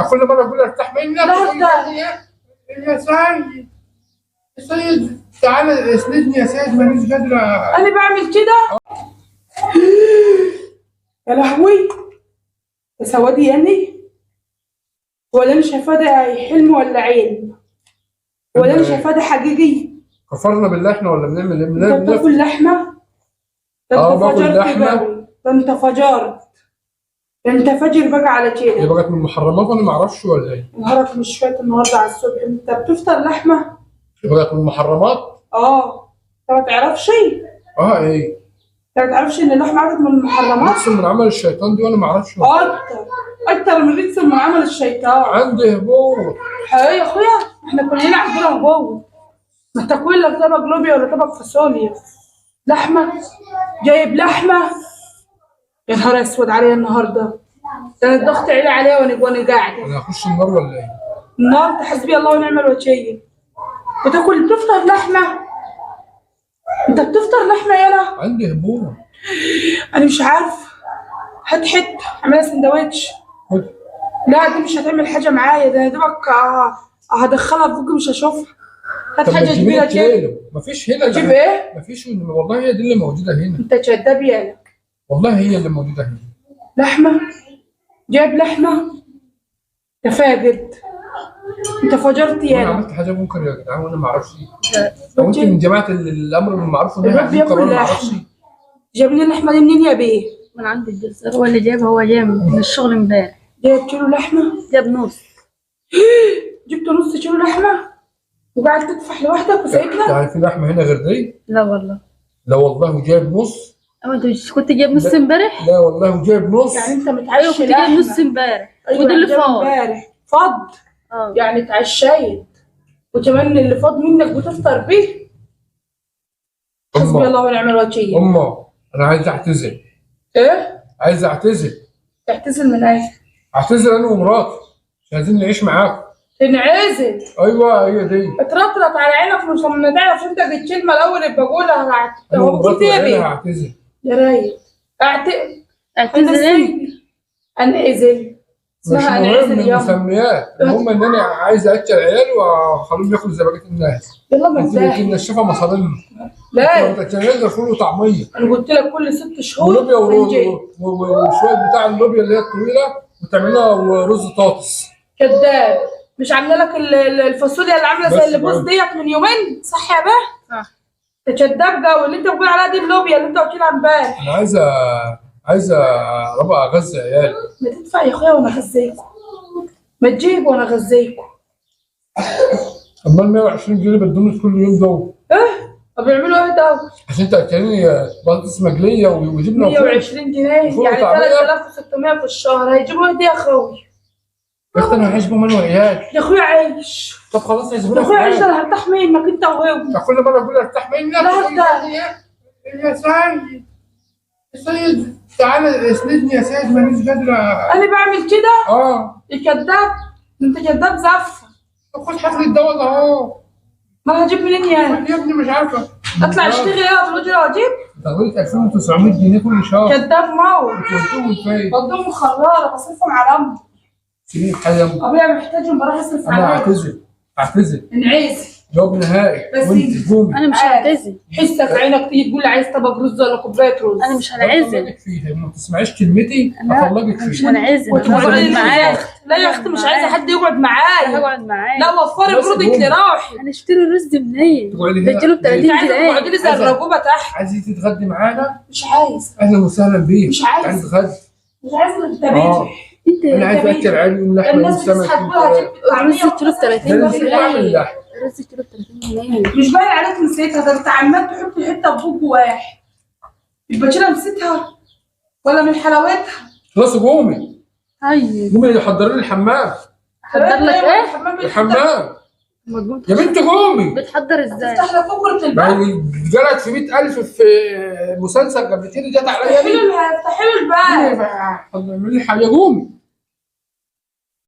كل مره اقول ارتاح منك تقول لي يا سيد يا سيد تعالى اسندني يا سيد مانيش قادره. انا بعمل كده. يا لهوي يا سوادي يعني، ولا انا شايفاه ده حلم ولا عين، ولا انا شايفاه ده حقيقي؟ كفرنا بالله احنا ولا بنعمل ايه؟ انت بتاكل لحمه؟ ده انت باكل فجرت لحمه. قوي، ده انت فجرت، ده انت فاجر بقى على كده. هي بقت من المحرمات انا ما اعرفش ولا ايه؟ نهارك مش فات النهارده على الصبح، انت بتفطر لحمه؟ هي بقت من المحرمات؟ انت ما تعرفش؟ ايه؟ انت ما تعرفش ان اللحمه عادت من المحرمات؟ رجس من عمل الشيطان دي وانا ما اعرفش. اكتر من رجس من عمل الشيطان. عندي هبوط. يا اخويا احنا كلنا عندنا هبوط، ما تاكل لك طبق لوبيا ولا طبق فاصوليا، لحمه جايب لحمه. يا نهار اسود عليا النهارده، ده انا الضغط عالي عليا وانا قاعده. انا هخش النار ولا ايه؟ النار حسبي الله ونعم الوكيل. بتفطر لحمه؟ انت بتفطر لحمه يالا؟ عندي هبوط. انا مش عارف، هات حته اعملها سندوتش. لا دي مش هتعمل حاجه معايا، ده انا دوبك هدخلها في بوقي مش هشوفها. هات حاجه كبيره كده. مفيش هنا. تجيب ايه؟ مفيش، والله هي دي اللي موجوده هنا. انت كداب يالا. والله هي اللي موجوده هنا. لحمه؟ جايب لحمه؟ يا فاجر، انت فجرت يالا. انا عملت حاجه ممكن يا جدعان وانا ما اعرفش. لو انت من جماعه الامر بالمعروف والنهي عن المنكر وانا ما اعرفش. جاب لي اللحمه دي منين يا بيه؟ من عند الجزار، هو اللي جايبها، هو جاي من الشغل امبارح. جايب كيلو لحمه؟ جاب نص. جبت نص كيلو لحمه وقاعد تدفح لوحدك وسايبنا؟ يعني في لحمه هنا غير دي؟ لا والله. لا والله جايب نص. انت مش كنت جايب نص امبارح؟ لا والله جايب نص. يعني انت متعشي؟ كنت جايب نص امبارح. وده اللي فاض فض. يعني اتعشيت وكمان اللي فاض منك بتفطر بيه؟ حسبي الله ونعم الوكيل. انا عايز اعتذر. ايه؟ عايز اعتذر. تعتذر من ايه؟ اعتذر انا ومراتي، مش عايزين نعيش معاكم. تنعزل؟ ايوه هي دي. اترطرط على عينك مش لما تعرف انت الكلمه الاول اللي بقولها. هو قلت ايه بيه؟ اعتذر يا رايق. اعتذر ايه؟ انعزل. اسمها انعزل يا المسميات. المهم ان انا عايز اكل عيال واخليهم ياكلوا زي بقيه الناس. يلا ما انت النشافه مصادمه. لا انت كان فول وطعميه. انا قلت لك كل 6 شهور ولوبيا وشويه بتاع اللوبيا اللي هي الطويله وتعملها رز طاطس. كذاب. مش عامله لك الفاصوليا اللي عامله زي اللبوس ديت من يومين، صح يا باه؟ صح. انت كذاب قوي، اللي انت بتقول عليها دي اللوبيا اللي انت قلتيها امبارح. انا عايزه ابقى اغذي عيالي. ما تدفع يا اخويا وانا اغذيكم، ما تجيب وانا اغذيكم. امال 120 جنيه بدهم كل يوم دول؟ ايه؟ بيعملوا ايه دول؟ عشان تاكلني بطاطس مقليه وجبنه 120 جنيه يعني 3600 في الشهر، هيجيبوا ايه دي يا اخوي؟ يا اختي انا هعيش بهم انا وعيالي. يا اخويا عيش. طب خلاص هيسيبونا. يا اخويا عيش، انا هرتاح منك انت وهو. كل مره اقول ارتاح منك لا يا سيد يا سيد تعالى اسندني يا سيد مانيش قادره. انا بعمل كده؟ الكذاب، انت كذاب زفه. طب خد حفل الدواء ده اهو. ما هجيب منين يعني؟ يا ابني مش عارفه. اطلع اشتغل يلا بالاجره واجيب؟ تغريت 2900 جنيه كل شهر. كذاب موت. ودوهم فين؟ بدهم خراره بصرفهم على امي. سيبيني بحالي يا امي. ابويا محتاجهم بروح اصرف عليهم. انا اعتذر. انعزل. جواب نهائي. وانت قومي. انا مش هعتذر. حسك عينك تيجي تقول لي عايز طبق رز ولا كوبايه رز. انا مش هنعزل. هطلقك فيها ما تسمعيش كلمتي هطلقك فيها. مش هنعزل. وتقعد معايا. لا يا اختي مش عايزه حد يقعد معايا. هقعد معايا. لا وفري برودك لروحي. هنشتري الرز منين؟ بديله ب 30 جنيه. تقعدي لي زي الرجوبه تحت. عايزه تتغدي معانا؟ مش عايز. اهلا وسهلا بيك. مش عايز. عايز تتغدي؟ مش عايزه انت بيتي. انا عايز اكل عيالي ولحمه الناس وسمك. الرز كيلو ب 30 جنيه. الرز الرز كيلو ب 30 جنيه. مش باين عليك نسيتها، ده انت عمال تحط حته بوج واحد. يبقى كده نسيتها ولا من حلاوتها؟ خلاص قومي. طيب قومي حضري لي الحمام. حضر لك ايه؟ الحمام يا بنت قومي. بتحضر ازاي؟ تفتح لك فكره الباب. جرت في 100,000 في مسلسل قبل كده جت عليا. افتحي له الباب. اعملي لي حاجه قومي.